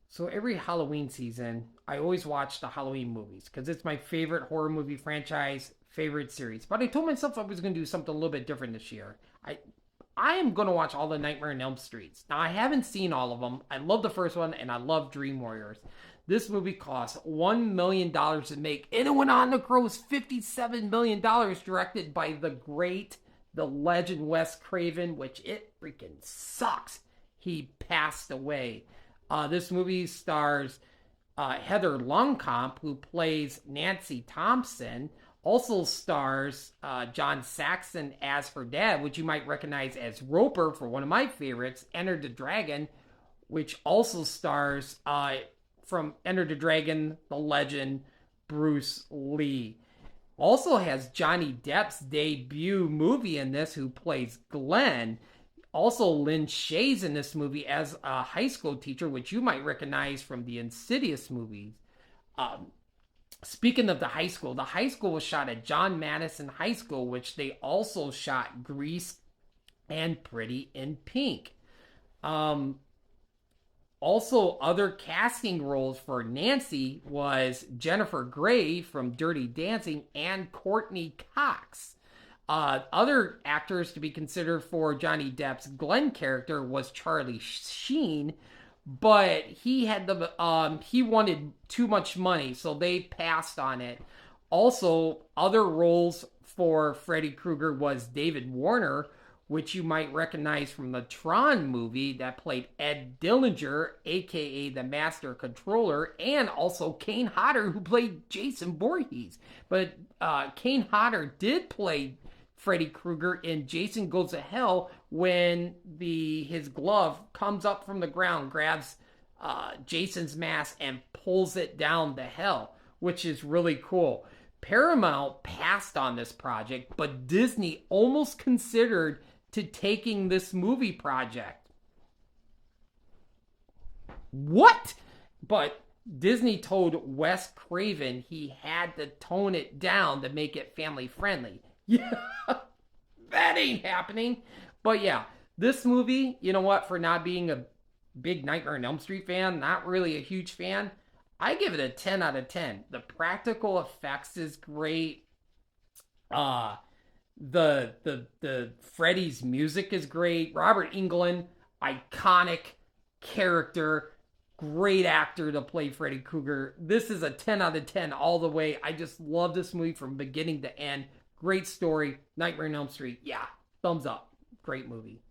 So every Halloween season, I always watch the Halloween movies because it's my favorite horror movie franchise, favorite series. But I told myself I was going to do something a little bit different this year. I am going to watch all the Nightmare on Elm Streets. Now I haven't seen all of them. I love the first one and I love Dream Warriors. This movie cost $1 million to make, and it went on to gross $57 million. Directed by the legend Wes Craven, which it freaking sucks. He passed away. This movie stars Heather Longcomp, who plays Nancy Thompson. Also stars John Saxon as her dad, which you might recognize as Roper for one of my favorites, Enter the Dragon, which also stars from Enter the Dragon, the legend Bruce Lee. Also has Johnny Depp's debut movie in this, who plays Glenn. Also, Lynn Shay's in this movie as a high school teacher, which you might recognize from the Insidious movies. Um, Speaking of the high school was shot at John Madison High School, which they also shot Grease and Pretty in Pink. Um, Also, other casting roles for Nancy was Jennifer Grey from Dirty Dancing and Courtney Cox. Other actors to be considered for Johnny Depp's Glenn character was Charlie Sheen, but he wanted too much money, so they passed on it. Also, other roles for Freddy Krueger was David Warner, which you might recognize from the Tron movie, that played Ed Dillinger, aka the Master Controller, and also Kane Hodder, who played Jason Voorhees. But Kane Hodder did play Freddy Krueger in Jason Goes to Hell when his glove comes up from the ground, grabs Jason's mask, and pulls it down to hell, which is really cool. Paramount passed on this project, but Disney almost considered to taking this movie project. What? But Disney told Wes Craven he had to tone it down to make it family friendly. Yeah, that ain't happening. But yeah, this movie, you know what, for not being a big Nightmare on Elm Street fan, not really a huge fan, I give it a 10 out of 10. The practical effects is great. Uh the Freddy's music is great. Robert Englund, iconic character, great actor to play Freddy Krueger. This is a 10 out of 10 all the way. I just love this movie from beginning to end. Great story. Nightmare on Elm Street. Yeah, thumbs up. Great movie.